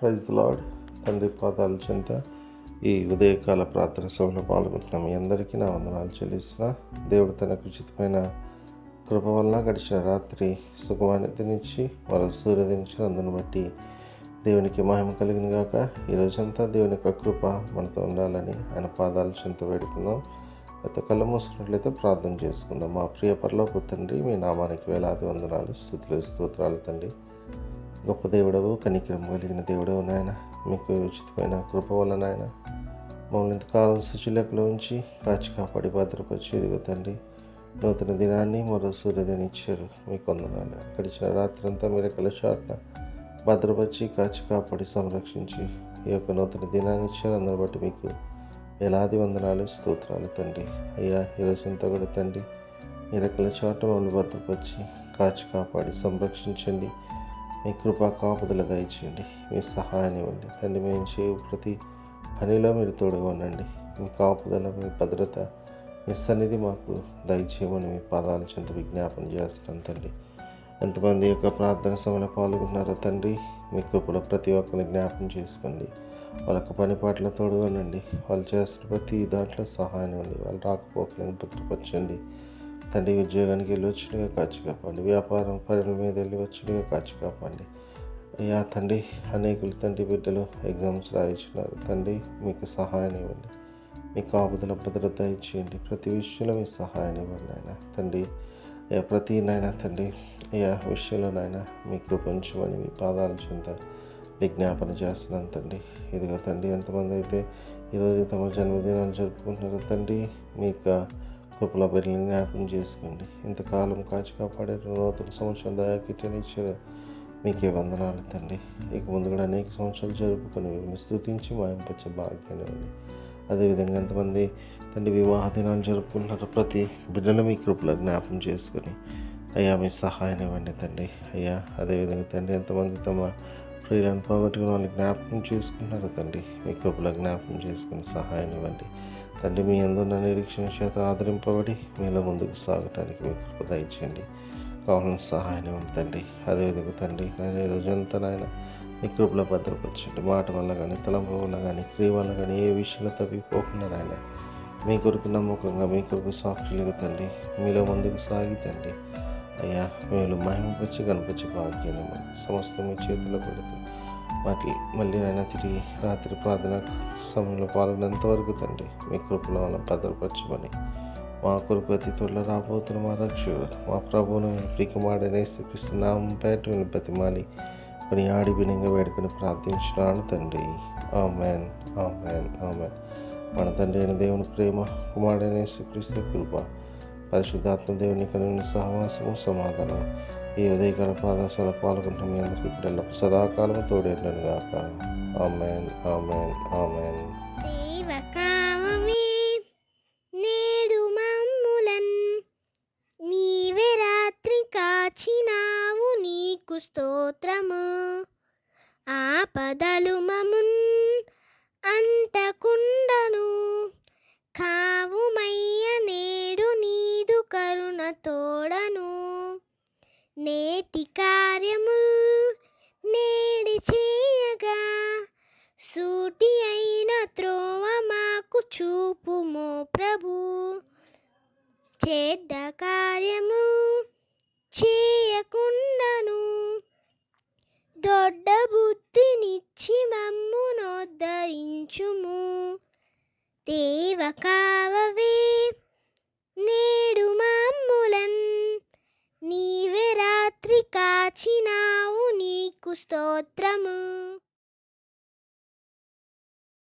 Praise the lord. తండ్రి పాదాల చెంత ఈ ఉదయకాల ప్రార్థన సభలో పాల్గొంటున్నాం. మీ అందరికీ నా వందనాలు చెల్లిస్తున్నా. దేవుడు తనకు ఉచితమైన కృప వలన గడిచిన రాత్రి సుఖమానితినిచ్చి మరో సూర్యోదయించిన అందును బట్టి దేవునికి మహిమ కలిగిన గాక. ఈరోజంతా దేవుని యొక్క కృప మనతో ఉండాలని ఆయన పాదాల చెంత వేడుకుందాం. అయితే కళ్ళు మూసుకున్నట్లయితే ప్రార్థన చేసుకుందాం. మా ప్రియ పరలోకపు తండ్రి, మీ నామానికి వేలాది వందనాలు, స్తుతులు, స్తోత్రాలు తండ్రి. గొప్ప దేవుడవు, కనికరం కలిగిన దేవుడవు నాయన, మీకు ఉచితమైన కృప వల్ల నాయన మమ్మల్ని ఇంతకాలం శుచిలకులో ఉంచి కాచి కాపాడి భద్రపరిచి ఎదుగు తండ్రి. నూతన దినాన్ని మరో సూర్యోదయం ఇచ్చారు, మీకు వందనాలు. గడిచిన రాత్రంతా మీరు చాటున భద్రపరిచి కాచి కాపాడి సంరక్షించి ఈ యొక్క నూతన దినాన్ని ఇచ్చారు. అందరి బట్టి మీకు వేలాది వందనాలు, స్తోత్రాలు తండ్రి. అయ్యా, ఈరోజంతా కూడా తండ్రి మీరు చాటు మమ్మల్ని భద్రపరిచి కాచి కాపాడి సంరక్షించండి. మీ కృపా కాపుదల దయచేయండి, మీ సహాయాన్ని ఇవ్వండి తండ్రి. మేము చేయు ప్రతి పనిలో మీరు తోడుగా ఉండండి. మీ కాపుదల, మీ భద్రత, మీ సన్నిధి మాకు దయచేయమని మీ పాదాల చెంత విజ్ఞాపన చేస్తున్నాను తండ్రి. ఎంతమంది యొక్క ప్రార్థన సమయంలో పాల్గొన్నారో తండ్రి, మీ కృపలో ప్రతి ఒక్కరిని జ్ఞాపం చేసుకోండి. వాళ్ళకు పని పాటలో తోడుగా ఉండండి. వాళ్ళు చేస్తున్న ప్రతి దాంట్లో సహాయం ఇవ్వండి. వాళ్ళు రాకపోకలను భద్రపరచండి తండ్రి. ఉద్యోగానికి వెళ్ళి వచ్చినగా కాచి కాపాడండి. వ్యాపారం పనుల మీద వెళ్ళి వచ్చినగా కాచి కాపాడండి. అయ్యా తండ్రి, అనేకులు తండ్రి బిడ్డలు ఎగ్జామ్స్ రాయించినారు తండ్రి, మీకు సహాయాన్ని ఇవ్వండి. మీ కాపుదల భద్రత ఇచ్చేయండి. ప్రతి విషయంలో మీ సహాయాన్ని ఇవ్వండి ఆయన తండ్రి. అయ్యా ప్రతి నాయన తండ్రి, అయ్యా విషయంలో నాయన మీ కృపించమని మీ పాదాల చెంత విజ్ఞాపన చేస్తున్నాను తండ్రి. ఇదిగో తండ్రి, ఎంతమంది అయితే ఈరోజు తమ జన్మదినాలు జరుపుకుంటున్నారో తండ్రి, మీకు కృపల బిడ్డలను జ్ఞాపకం చేసుకోండి. ఇంతకాలం కాచి కాపాడే నూతన సంవత్సరం దయాకిట్టిని ఇచ్చారు, మీకే వందనాలు తండ్రి. ఇక ముందు కూడా అనేక సంవత్సరాలు జరుపుకొని మిమ్మల్ని స్తుతించి మాయంపచ్చే భాగ్యాన్ని ఇవ్వండి. అదేవిధంగా ఎంతమంది తండ్రి వివాహ దినాలు జరుపుకుంటున్నారో ప్రతి బిడ్డలు మీ కృపలో జ్ఞాపకం చేసుకొని అయ్యా మీ సహాయాన్ని ఇవ్వండి తండ్రి. అయ్యా అదేవిధంగా తండ్రి, ఎంతమంది తమ ప్రియులను పోగొట్టుకుని వాళ్ళని జ్ఞాపకం చేసుకుంటున్నారో తండ్రి, మీ కృపలో జ్ఞాపకం చేసుకుని సహాయాన్ని ఇవ్వండి తండ్రి. మీ అందున్న నిరీక్షణ చేత ఆదరింపబడి మీలో ముందుకు సాగటానికి మీ కృప దయచేయండి. కావాలని సహాయం తండ్రి. అదేవిధంగా తండ్రి, నేను ఈరోజంతా నాయన మీ కృపలో భద్రపరచండి. మాట వల్ల కానీ, తలంపు వల్ల కానీ, క్రియ వల్ల కానీ ఏ విషయంలో తప్పిపోకుండా నాయన మీ కొరకు నమ్మకంగా, మీ కొరకు సాక్షులుగా తండ్రి మీలో ముందుకు సాగి తండ్రి. అయ్యా మీరు మహిమపరిచి కనిపించే భాగ్యాన్ని సమస్తం మీ చేతిలో పెడుతూ వాటి మళ్ళీ నాయన తిరిగి రాత్రి ప్రార్థన సమయంలో పాల్గొనేంత వరకు తండ్రి మీ కృపలో వాళ్ళని భద్రపరచమని మా కొరకు అతి త్వరలో రాబోతున్న మా రక్షకుడు మా ప్రభువును ప్రియకుమారుడైన యేసుక్రీస్తు నామం పేరట బతిమాలి కొన్ని ఆడి వినంగా వేడుకొని ప్రార్థించినాను తండ్రి. ఆమేన్, ఆమేన్, ఆమేన్. మన తండ్రి అయిన దేవుని ప్రేమ, కుమారుడైన యేసుక్రీస్తు కృప, పరిశుద్ధాత్మ దేవుని కనుగొని సహవాసము, సమాధానం ఈ ఉదయకాల ప్రార్థనలో పాల్గొంటాం. మీ అందరికీ ఇప్పుడు సదాకాలం తోడేండను గాక. ఆమేన్, ఆమేన్, ఆమేన్. నేడు మమ్ములన్ నీవే రాత్రి కాచినావు, నీకు స్తోత్రము. ఆపదలు మమున్ అంటకుండను కావుమయ్య, నేడు నీదు కరుణ తోడను. నేటి కార్యముల్ నేడి చేయగా, సూటి అయిన త్రోవ మాకు చూపుమో ప్రభు. చెడ్డ కార్యము చేయకుండాను దొడ్డ బుద్ధినిచ్చి మమ్మునోద్ధరించుము. దేవ కావవే నేడు మమ్ములన్ నీవే రాత్రి కాచినావు, నీకు స్తోత్రము.